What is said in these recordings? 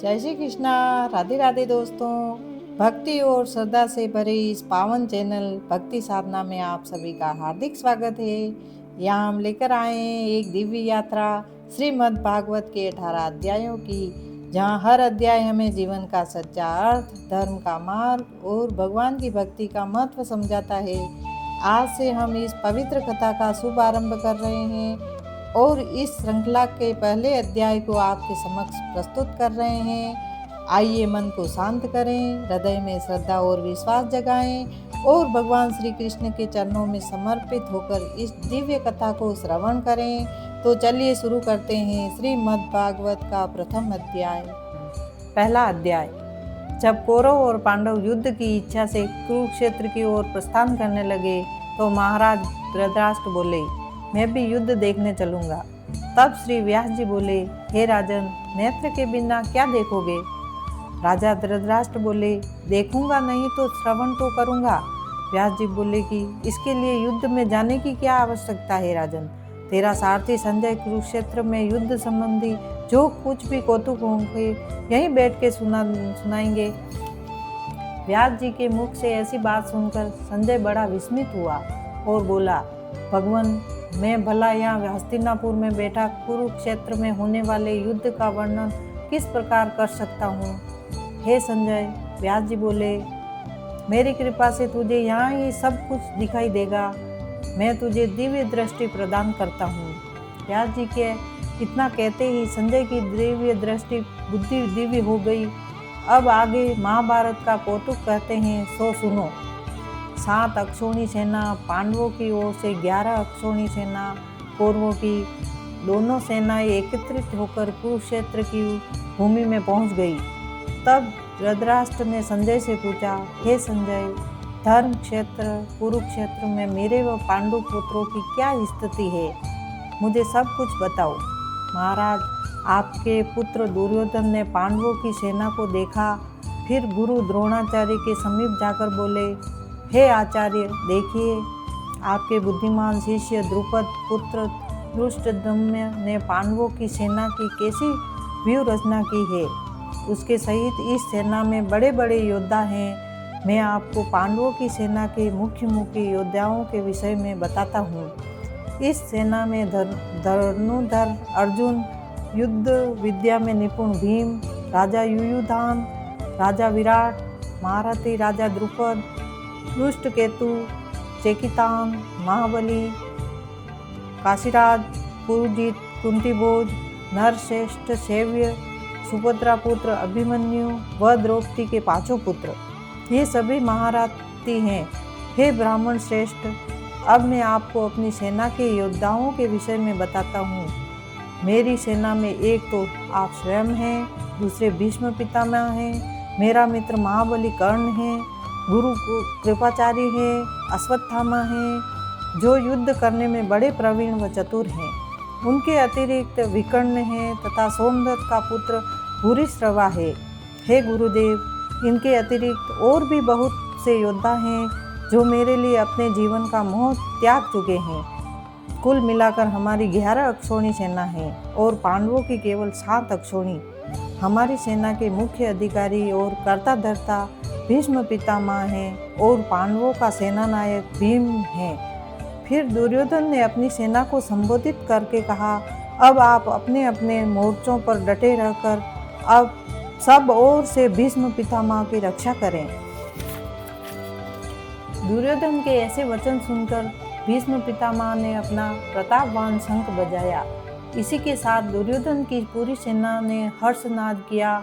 जय श्री कृष्णा। राधे राधे दोस्तों। भक्ति और श्रद्धा से भरे इस पावन चैनल भक्ति साधना में आप सभी का हार्दिक स्वागत है। यहाँ हम लेकर आए हैं एक दिव्य यात्रा श्रीमद् भागवत के 18 अध्यायों की, जहाँ हर अध्याय हमें जीवन का सच्चा अर्थ, धर्म का मार्ग और भगवान की भक्ति का महत्व समझाता है। आज से हम इस पवित्र कथा का शुभ आरंभ कर रहे हैं और इस श्रृंखला के पहले अध्याय को आपके समक्ष प्रस्तुत कर रहे हैं। आइए मन को शांत करें, हृदय में श्रद्धा और विश्वास जगाएं और भगवान श्री कृष्ण के चरणों में समर्पित होकर इस दिव्य कथा को श्रवण करें। तो चलिए शुरू करते हैं श्रीमद् भागवत का प्रथम अध्याय। पहला अध्याय। जब कौरव और पांडव युद्ध की इच्छा से कुरुक्षेत्र की ओर प्रस्थान करने लगे तो महाराज धृतराष्ट्र बोले, मैं भी युद्ध देखने चलूंगा। तब श्री व्यास जी बोले, हे राजन, नेत्र के बिना क्या देखोगे? राजा धृतराष्ट्र बोले, देखूंगा नहीं तो श्रवण तो करूंगा। व्यास जी बोले कि इसके लिए युद्ध में जाने की क्या आवश्यकता है राजन? तेरा सारथी संजय कुरुक्षेत्र में युद्ध संबंधी जो कुछ भी कौतुक होंगे यहीं बैठ के सुनाएंगे। व्यास जी के मुख से ऐसी बात सुनकर संजय बड़ा विस्मित हुआ और बोला, भगवान, मैं भला यहाँ हस्तिनापुर में बैठा कुरुक्षेत्र में होने वाले युद्ध का वर्णन किस प्रकार कर सकता हूँ? हे संजय, व्यास जी बोले, मेरी कृपा से तुझे यहाँ ही सब कुछ दिखाई देगा। मैं तुझे दिव्य दृष्टि प्रदान करता हूँ। व्यास जी के इतना कहते ही संजय की दिव्य दृष्टि बुद्धि दिव्य हो गई। अब आगे महाभारत का कौतुक कहते हैं, सो सुनो। 7 अक्षौणी सेना पांडवों की ओर से 11 अक्षौणी सेना कौरवों की, दोनों सेनाएं एकत्रित होकर कुरुक्षेत्र की भूमि में पहुंच गई। तब धृतराष्ट्र ने संजय से पूछा, हे संजय, धर्म क्षेत्र कुरुक्षेत्र में मेरे व पांडु पुत्रों की क्या स्थिति है? मुझे सब कुछ बताओ। महाराज, आपके पुत्र दुर्योधन ने पांडवों की सेना को देखा, फिर गुरु द्रोणाचार्य के समीप जाकर बोले, हे आचार्य, देखिए, आपके बुद्धिमान शिष्य द्रुपद पुत्र धृष्टद्युम्न ने पांडवों की सेना की कैसी व्यूह रचना की है। उसके सहित इस सेना में बड़े बड़े योद्धा हैं। मैं आपको पांडवों की सेना के मुख्य योद्धाओं के विषय में बताता हूँ। इस सेना में धनुर्धर अर्जुन, युद्ध विद्या में निपुण भीम, राजा युयुधान, राजा विराट, महारथी राजा द्रुपद, धृष्टकेतु, चेकितान, महाबली, काशीराज, पुरुजित, कुंतीभोज, नरश्रेष्ठ, शैव्य, सुभद्रा पुत्र अभिमन्यु व द्रौपदी के 5 पुत्र, ये सभी महारथी हैं। हे ब्राह्मण श्रेष्ठ, अब मैं आपको अपनी सेना के योद्धाओं के विषय में बताता हूँ। मेरी सेना में एक तो आप स्वयं हैं, दूसरे भीष्म पितामह हैं, मेरा मित्र महाबली कर्ण है, गुरु कृपाचार्य है, अश्वत्थामा है, जो युद्ध करने में बड़े प्रवीण व चतुर हैं। उनके अतिरिक्त विकर्ण है तथा सोमदत्त का पुत्र भूरिश्रवा है। हे गुरुदेव, इनके अतिरिक्त और भी बहुत से योद्धा हैं जो मेरे लिए अपने जीवन का मोह त्याग चुके हैं। कुल मिलाकर हमारी 11 अक्षौणी सेना है और पांडवों की केवल 7 अक्षौणी। हमारी सेना के मुख्य अधिकारी और कर्ता धर्ता भीष्म पितामह हैं और पांडवों का सेनानायक भीम है। फिर दुर्योधन ने अपनी सेना को संबोधित करके कहा, अब आप अपने अपने मोर्चों पर डटे रहकर अब सब ओर से भीष्म पितामह की रक्षा करें। दुर्योधन के ऐसे वचन सुनकर भीष्म पितामह ने अपना प्रतापवान शंख बजाया। इसी के साथ दुर्योधन की पूरी सेना ने हर्षनाद किया।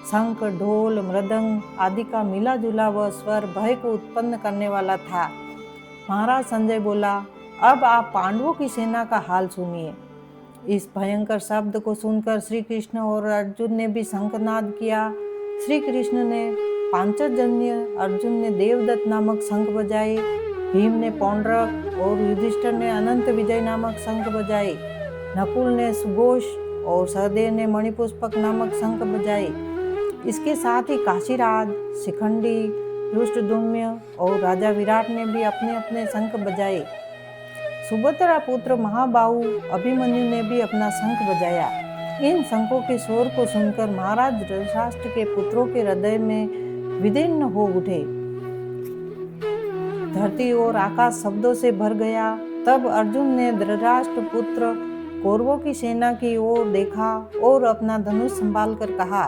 शंख, ढोल, मृदंग आदि का मिला जुला वह स्वर भय को उत्पन्न करने वाला था। महाराज संजय बोला, अब आप पांडवों की सेना का हाल सुनिए। इस भयंकर शब्द को सुनकर श्री कृष्ण और अर्जुन ने भी शंखनाद किया। श्री कृष्ण ने पांचजन्य, अर्जुन ने देवदत्त नामक शंख बजाए, भीम ने पौंड्रक और युधिष्ठिर ने अनंत विजय नामक शंख बजाए, नकुल ने सुघोष और सहदेव ने मणिपुष्पक नामक शंख बजाए। इसके साथ ही काशीराज, शिखंडी, धृष्टद्युम्न और राजा विराट ने भी अपने अपने शंख बजाए। सुभद्रा पुत्र महाबाहु अभिमन्यु ने भी अपना शंख बजाया। इन शंखों के शोर को सुनकर महाराज धृतराष्ट्र के पुत्रों के हृदय में विदीर्ण हो उठे। धरती और आकाश शब्दों से भर गया। तब अर्जुन ने धृतराष्ट्र पुत्र कौरवों की सेना की ओर देखा और अपना धनुष संभाल कर कहा,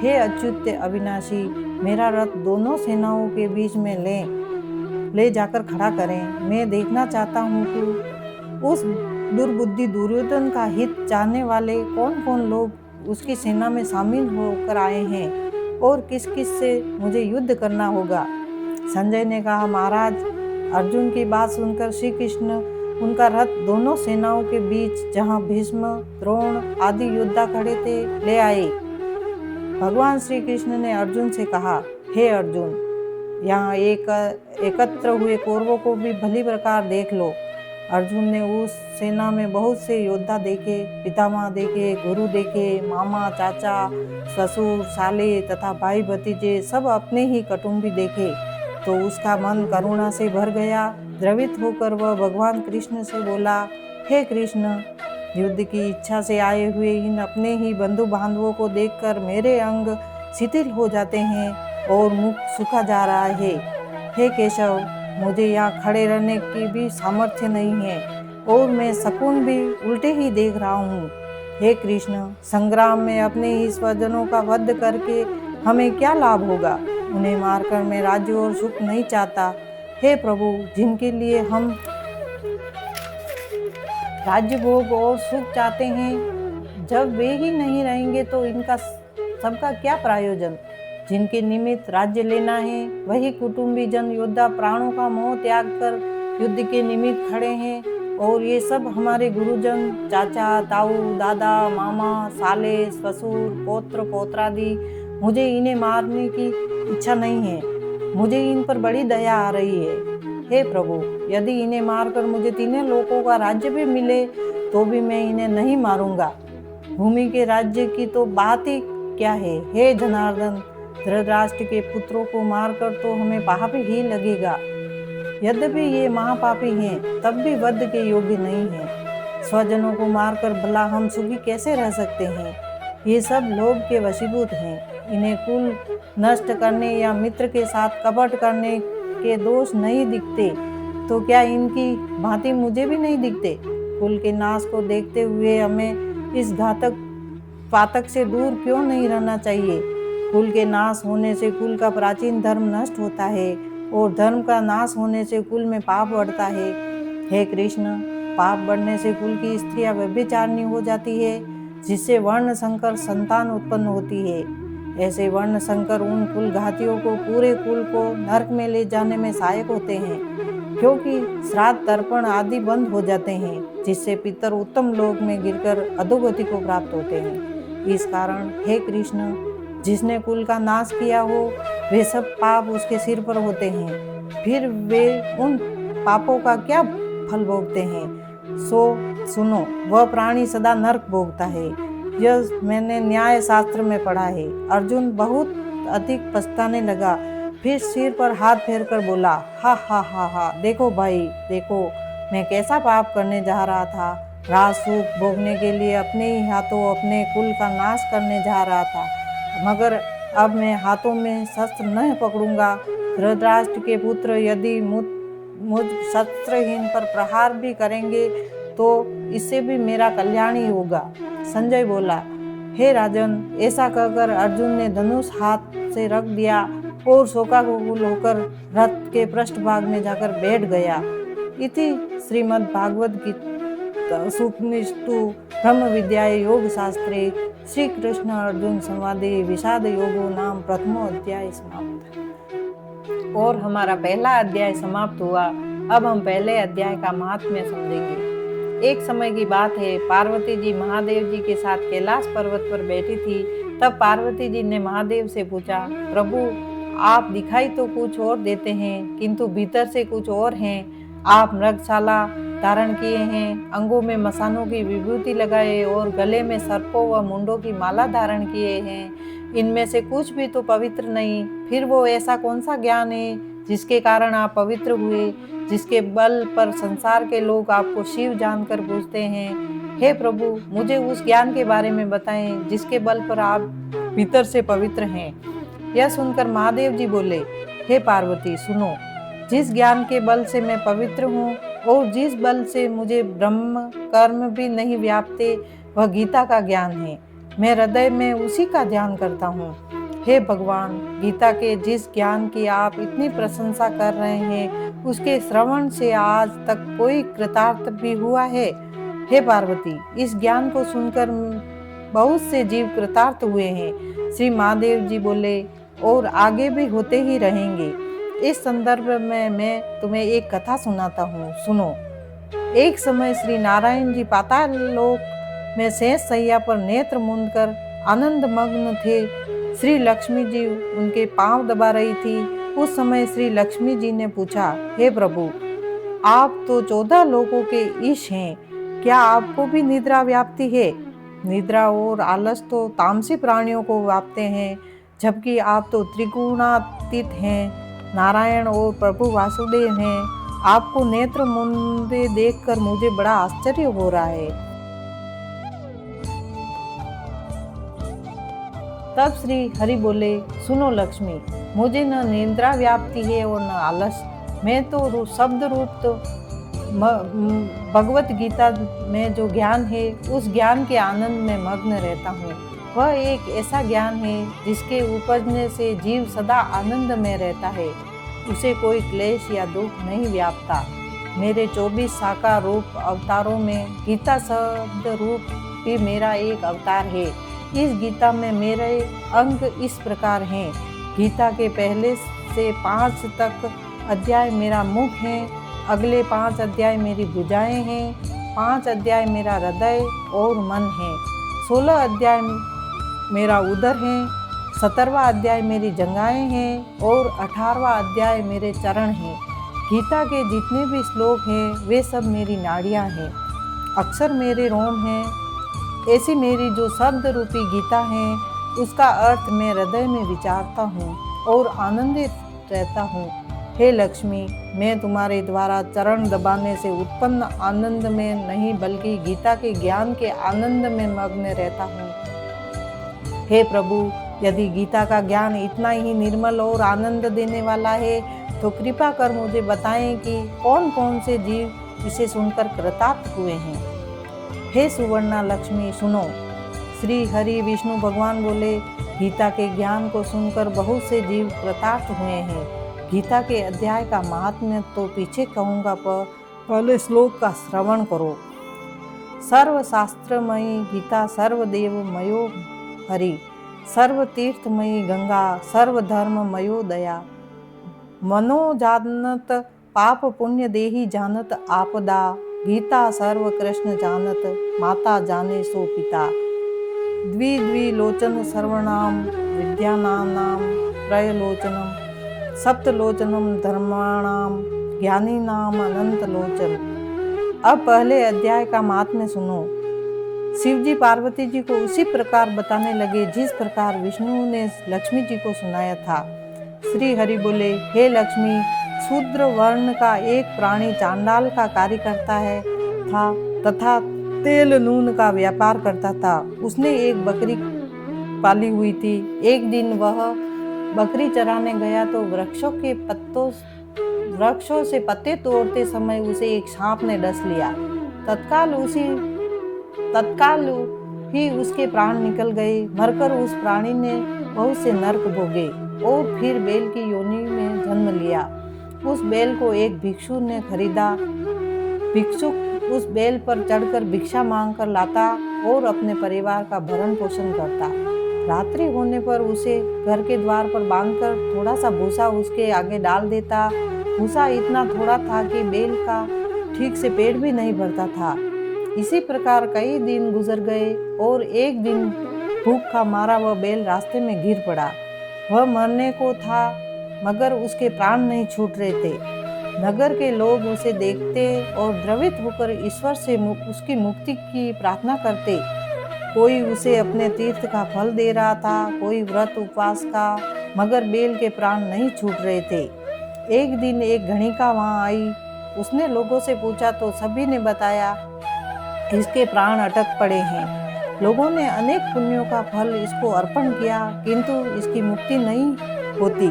हे अच्युत अविनाशी, मेरा रथ दोनों सेनाओं के बीच में ले जाकर खड़ा करें। मैं देखना चाहता हूँ कि उस दुर्बुद्धि दुर्योधन का हित चाहने वाले कौन कौन लोग उसकी सेना में शामिल होकर आए हैं और किस किस से मुझे युद्ध करना होगा। संजय ने कहा, महाराज, अर्जुन की बात सुनकर श्री कृष्ण उनका रथ दोनों सेनाओं के बीच, जहाँ भीष्म, द्रोण आदि योद्धा खड़े थे, ले आए। भगवान श्री कृष्ण ने अर्जुन से कहा, हे अर्जुन, यहाँ एकत्र हुए कौरवों को भी भली प्रकार देख लो। अर्जुन ने उस सेना में बहुत से योद्धा देखे, पितामह देखे, गुरु देखे, मामा, चाचा, ससुर, साले तथा भाई भतीजे, सब अपने ही कुटुंबी देखे तो उसका मन करुणा से भर गया। द्रवित होकर वह भगवान कृष्ण से बोला, हे कृष्ण, युद्ध की इच्छा से आए हुए इन अपने ही बंधु बांधवों को देखकर मेरे अंग शिथिल हो जाते हैं और मुख सूखा जा रहा है। हे केशव, मुझे यहाँ खड़े रहने की भी सामर्थ्य नहीं है और मैं शकुन भी उल्टे ही देख रहा हूँ। हे कृष्ण, संग्राम में अपने ही स्वजनों का वध करके हमें क्या लाभ होगा? उन्हें मारकर मैं राज्य और सुख नहीं चाहता। हे प्रभु, जिनके लिए हम राज्य भोग और सुख चाहते हैं, जब वे ही नहीं रहेंगे तो इनका सबका क्या प्रयोजन? जिनके निमित्त राज्य लेना है, वही कुटुंबी जन योद्धा प्राणों का मोह त्याग कर युद्ध के निमित्त खड़े हैं और ये सब हमारे गुरुजन, चाचा, ताऊ, दादा, मामा, साले, ससुर, पौत्र, पौत्रादि। मुझे इन्हें मारने की इच्छा नहीं है, मुझे इन पर बड़ी दया आ रही है। हे प्रभु, यदि इन्हें मारकर मुझे तीनों लोकों का राज्य भी मिले तो भी मैं इन्हें नहीं मारूंगा। भूमि के राज्य की तो बात ही क्या है। हे जनार्दन, धृतराष्ट्र के पुत्रों को मारकर तो हमें पाप ही लगेगा। यद्यपि ये महापापी हैं, तब भी वध के योग्य नहीं हैं। स्वजनों को मारकर भला हम सुखी कैसे रह सकते हैं? ये सब लोभ के वशीभूत हैं। इन्हें कुल नष्ट करने या मित्र के साथ कपट करने के दोष नहीं दिखते तो क्या इनकी भांति मुझे भी नहीं दिखते? कुल के नाश को देखते हुए हमें इस घातक पातक से दूर क्यों नहीं रहना चाहिए? कुल के नाश होने से कुल का प्राचीन धर्म नष्ट होता है और धर्म का नाश होने से कुल में पाप बढ़ता है। हे कृष्ण, पाप बढ़ने से कुल की स्त्रियां व्यभिचारिणी हो जाती है, जिससे वर्ण संकर संतान उत्पन्न होती है। ऐसे वर्ण संकर उन कुल घातियों को पूरे कुल को नरक में ले जाने में सहायक होते हैं, क्योंकि श्राद्ध तर्पण आदि बंद हो जाते हैं, जिससे पितर उत्तम लोक में गिरकर अधोगति को प्राप्त होते हैं। इस कारण हे कृष्ण, जिसने कुल का नाश किया हो वे सब पाप उसके सिर पर होते हैं, फिर वे उन पापों का क्या फल भोगते हैं? सो सुनो, वह प्राणी सदा नरक भोगता है। यह मैंने न्याय शास्त्र में पढ़ा है। अर्जुन बहुत अधिक पछताने लगा, फिर सिर पर हाथ फेर कर बोला, हा हा हा हा, देखो भाई, देखो मैं कैसा पाप करने जा रहा था। राज सुख भोगने के लिए अपने ही हाथों अपने कुल का नाश करने जा रहा था, मगर अब मैं हाथों में शस्त्र नहीं पकड़ूंगा। धृतराष्ट्र के पुत्र यदि मुझ शस्त्रहीन पर प्रहार भी करेंगे तो इससे भी मेरा कल्याण ही होगा। संजय बोला, हे राजन, ऐसा कहकर अर्जुन ने धनुष हाथ से रख दिया और शोकाकुल होकर रथ के पृष्ठभाग में जाकर बैठ गया। इति श्रीमद् भागवत गीता सूपनिषदु ब्रह्म विद्याये योग शास्त्रे श्री कृष्ण अर्जुन संवादे विषाद योगो नाम प्रथमो अध्याय समाप्त। और हमारा पहला अध्याय समाप्त हुआ। अब हम पहले अध्याय का महात्म्य समझेंगे। एक समय की बात है, पार्वती जी महादेव जी के साथ कैलाश पर्वत पर बैठी थी। तब पार्वती जी ने महादेव से पूछा, प्रभु, आप दिखाई तो कुछ और देते हैं, किंतु भीतर से कुछ और हैं। आप मृगशाला धारण किए हैं, अंगों में मसानों की विभूति लगाए और गले में सर्पों व मुंडों की माला धारण किए हैं। इनमें से कुछ भी तो पवित्र नहीं। फिर वो ऐसा कौन सा ज्ञान है जिसके कारण आप पवित्र हुए, जिसके बल पर संसार के लोग आपको शिव जानकर पूजते हैं? हे प्रभु, मुझे उस ज्ञान के बारे में बताएं जिसके बल पर आप भीतर से पवित्र हैं। यह सुनकर महादेव जी बोले, हे पार्वती सुनो, जिस ज्ञान के बल से मैं पवित्र हूँ और जिस बल से मुझे ब्रह्म कर्म भी नहीं व्यापते, वह गीता का ज्ञान है। मैं हृदय में उसी का ध्यान करता हूँ। हे भगवान, गीता के जिस ज्ञान की आप इतनी प्रशंसा कर रहे हैं, उसके श्रवण से आज तक कोई कृतार्थ भी हुआ है? हे पार्वती, इस ज्ञान को सुनकर बहुत से जीव कृतार्थ हुए हैं। श्री महादेव जी बोले, और आगे भी होते ही रहेंगे। इस संदर्भ में मैं तुम्हें एक कथा सुनाता हूँ, सुनो। एक समय श्री नारायण जी पाताल लोक में शेष सैया पर नेत्र मूंद कर आनंद मग्न थे। श्री लक्ष्मी जी उनके पांव दबा रही थी। उस समय श्री लक्ष्मी जी ने पूछा, हे प्रभु, आप तो 14 लोगों के ईश हैं, क्या आपको भी निद्रा व्याप्ति है? निद्रा और आलस तो तामसी प्राणियों को व्यापते हैं, जबकि आप तो त्रिगुणातीत हैं, नारायण और प्रभु वासुदेव हैं। आपको नेत्र मूंदे देखकर मुझे बड़ा आश्चर्य हो रहा है। तब श्री हरि बोले, सुनो लक्ष्मी, मुझे न निद्रा व्याप्ति है और न आलस। मैं तो शब्द रूप तो भगवत गीता में जो ज्ञान है, उस ज्ञान के आनंद में मग्न रहता हूँ। वह एक ऐसा ज्ञान है जिसके उपजने से जीव सदा आनंद में रहता है, उसे कोई क्लेश या दुख नहीं व्यापता। मेरे 24 साकार रूप अवतारों में गीता शब्द रूप भी मेरा एक अवतार है। इस गीता में मेरे अंग इस प्रकार हैं। गीता के पहले से 5 तक अध्याय मेरा मुख है, अगले 5 अध्याय मेरी भुजाएं हैं, 5 अध्याय मेरा हृदय और मन है, 16 अध्याय मेरा उदर है, 17वां अध्याय मेरी जंघाएं हैं और 18वां अध्याय मेरे चरण हैं। गीता के जितने भी श्लोक हैं वे सब मेरी नाड़ियां हैं, अक्षर मेरे रोम हैं। ऐसी मेरी जो शब्द रूपी गीता है, उसका अर्थ मैं हृदय में विचारता हूँ और आनंदित रहता हूँ। हे लक्ष्मी, मैं तुम्हारे द्वारा चरण दबाने से उत्पन्न आनंद में नहीं बल्कि गीता के ज्ञान के आनंद में मग्न रहता हूँ। हे प्रभु, यदि गीता का ज्ञान इतना ही निर्मल और आनंद देने वाला है तो कृपा कर मुझे बताएं कि कौन कौन से जीव इसे सुनकर कृतार्थ हुए हैं। हे सुवर्णा लक्ष्मी सुनो। श्री हरि विष्णु भगवान बोले, गीता के ज्ञान को सुनकर बहुत से जीव कृतार्थ हुए हैं। गीता के अध्याय का महात्म्य तो पीछे कहूँगा, पर पहले श्लोक का श्रवण करो। सर्वशास्त्रमयी गीता सर्वदेवमयो हरि, सर्वतीर्थमयी गंगा सर्वधर्ममयो दया, मनो जानत पाप पुण्य देहि जानत आपदा, गीता सर्व कृष्ण जानत माता जाने सो पिता, द्विलोचन सर्वनाम विद्यानाम त्रयलोचनम, सप्तलोचनम धर्माणाम ज्ञानी नाम अनंत लोचन। अब पहले अध्याय का महात्म्य सुनो। शिवजी पार्वती जी को उसी प्रकार बताने लगे जिस प्रकार विष्णु ने लक्ष्मी जी को सुनाया था। श्री हरि बोले, हे लक्ष्मी, शूद्र वर्ण का एक प्राणी चांडाल का कार्य करता था तथा तेल नून का व्यापार करता था। उसने एक बकरी पाली हुई थी। एक दिन वह बकरी चराने गया तो वृक्षों से पत्ते तोड़ते समय उसे एक सांप ने डस लिया। तत्काल ही उसके प्राण निकल गए। मरकर उस प्राणी ने बहुत से नरक भोगे और फिर बैल की योनि में जन्म लिया। उस बैल को एक भिक्षु ने खरीदा। भिक्षुक उस बैल पर चढ़कर भिक्षा मांगकर लाता और अपने परिवार का भरण पोषण करता। रात्रि होने पर उसे घर के द्वार पर बांधकर थोड़ा सा भूसा उसके आगे डाल देता। भूसा इतना थोड़ा था कि बैल का ठीक से पेट भी नहीं भरता था। इसी प्रकार कई दिन गुजर गए और एक दिन भूख का मारा वह बैल रास्ते में गिर पड़ा। वह मरने को था मगर उसके प्राण नहीं छूट रहे थे। नगर के लोग उसे देखते और द्रवित होकर ईश्वर से उसकी मुक्ति की प्रार्थना करते। कोई उसे अपने तीर्थ का फल दे रहा था, कोई व्रत उपवास का, मगर बैल के प्राण नहीं छूट रहे थे। एक दिन एक गणिका वहां आई। उसने लोगों से पूछा तो सभी ने बताया इसके प्राण अटक पड़े हैं। लोगों ने अनेक पुण्यों का फल इसको अर्पण किया, किंतु इसकी मुक्ति नहीं होती।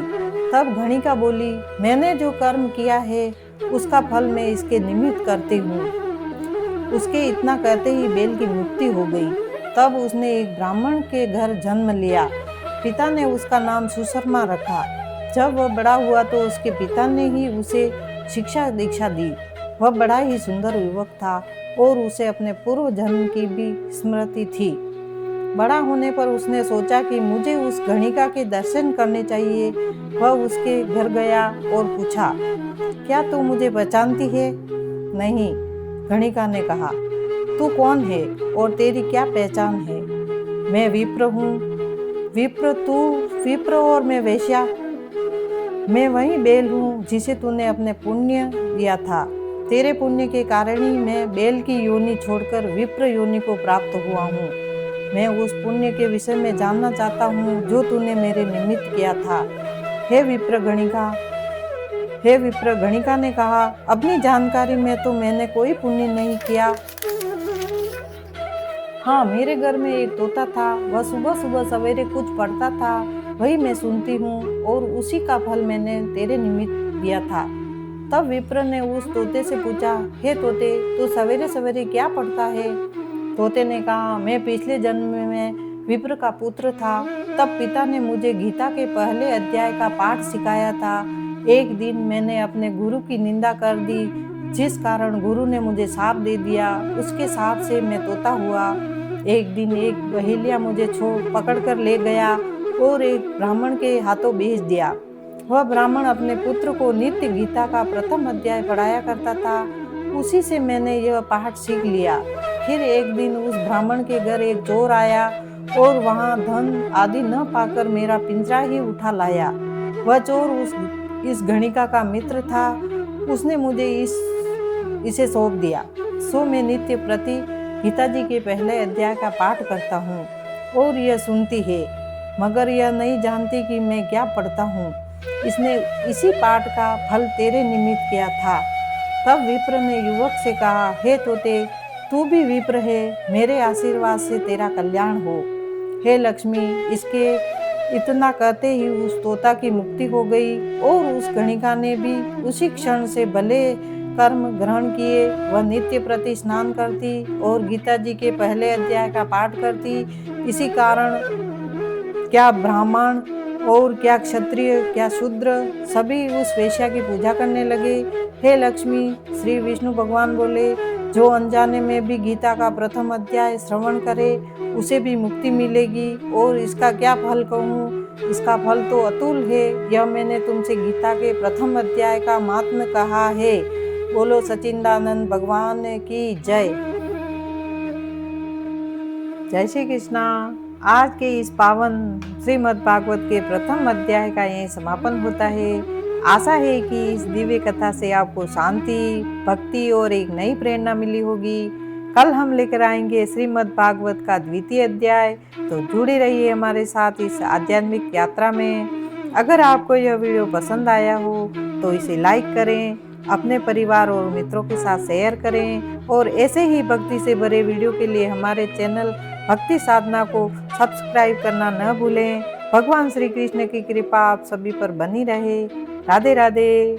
तब घणिका बोली, मैंने जो कर्म किया है उसका फल मैं इसके निमित्त करती हूँ। उसके इतना कहते ही बेल की मुक्ति हो गई। तब उसने एक ब्राह्मण के घर जन्म लिया। पिता ने उसका नाम सुशर्मा रखा। जब वह बड़ा हुआ तो उसके पिता ने ही उसे शिक्षा दीक्षा दी। वह बड़ा ही सुंदर युवक था और उसे अपने पूर्व जन्म की भी स्मृति थी। बड़ा होने पर उसने सोचा कि मुझे उस घणिका के दर्शन करने चाहिए। वह उसके घर गया और पूछा, क्या तू मुझे पहचानती है? नहीं, घणिका ने कहा। तू कौन है और तेरी क्या पहचान है? मैं विप्र हूँ। विप्र तू? विप्र और मैं वेश्या? मैं वही बेल हूँ जिसे तूने अपने पुण्य दिया था। तेरे पुण्य के कारण ही मैं बेल की योनि छोड़कर विप्र योनि को प्राप्त हुआ हूँ। मैं उस पुण्य के विषय में जानना चाहता हूँ जो तूने मेरे निमित्त किया था। हे विप्र घणिका ने कहा, अपनी जानकारी में तो मैंने कोई पुण्य नहीं किया। हाँ, मेरे घर में एक तोता था। वह सुबह सुबह सवेरे कुछ पढ़ता था, वही मैं सुनती हूँ और उसी का फल मैंने तेरे निमित्त दिया था। तब विप्र ने उस तोते से पूछा, हे तोते, तू सवेरे सवेरे क्या पढ़ता है? तोते ने कहा, मैं पिछले जन्म में विप्र का पुत्र था। तब पिता ने मुझे गीता के पहले अध्याय का पाठ सिखाया था। एक दिन मैंने अपने गुरु की निंदा कर दी, जिस कारण गुरु ने मुझे शाप दे दिया। उसके शाप से मैं तोता हुआ। एक दिन एक बहेलिया मुझे पकड़कर ले गया और एक ब्राह्मण के हाथों बेच दिया। वह ब्राह्मण अपने पुत्र को नित्य गीता का प्रथम अध्याय पढ़ाया करता था। उसी से मैंने यह पाठ सीख लिया। फिर एक दिन उस ब्राह्मण के घर एक चोर आया और वहां धन आदि न पाकर मेरा पिंजरा ही उठा लाया। वह चोर इस घणिका का मित्र था। उसने मुझे इसे सौंप दिया। सो मैं नित्य प्रति गीता जी के पहले अध्याय का पाठ करता हूँ और यह सुनती है, मगर यह नहीं जानती कि मैं क्या पढ़ता हूँ। इसने इसी पाठ का फल तेरे निमित्त किया था। तब विप्र ने युवक से कहा, हे तोते, तू भी विप्र है। मेरे आशीर्वाद से तेरा कल्याण हो। हे लक्ष्मी। इसके इतना कहते ही उस तोता की मुक्ति हो गई और उस घणिका ने भी उसी क्षण से भले कर्म ग्रहण किए। वह नित्य प्रति स्नान करती और गीता जी के पहले अध्याय का पाठ करती। इसी कारण क्या ब्राह्मण और क्या क्षत्रिय, क्या शूद्र, सभी उस वेश्या की पूजा करने लगे। हे लक्ष्मी, श्री विष्णु भगवान बोले, जो अनजाने में भी गीता का प्रथम अध्याय श्रवण करे उसे भी मुक्ति मिलेगी। और इसका क्या फल कहूँ, इसका फल तो अतुल है। यह मैंने तुमसे गीता के प्रथम अध्याय का महात्म्य कहा है। बोलो सच्चिदानंद भगवान की जय। जय श्री कृष्णा। आज के इस पावन श्रीमद् भागवत के प्रथम अध्याय का यही समापन होता है। आशा है कि इस दिव्य कथा से आपको शांति, भक्ति और एक नई प्रेरणा मिली होगी। कल हम लेकर आएंगे श्रीमद् भागवत का द्वितीय अध्याय, तो जुड़े रहिए हमारे साथ इस आध्यात्मिक यात्रा में। अगर आपको यह वीडियो पसंद आया हो तो इसे लाइक करें, अपने परिवार और मित्रों के साथ शेयर करें और ऐसे ही भक्ति से भरे वीडियो के लिए हमारे चैनल भक्ति साधना को सब्सक्राइब करना न भूलें। भगवान श्री कृष्ण की कृपा आप सभी पर बनी रहे। राधे राधे।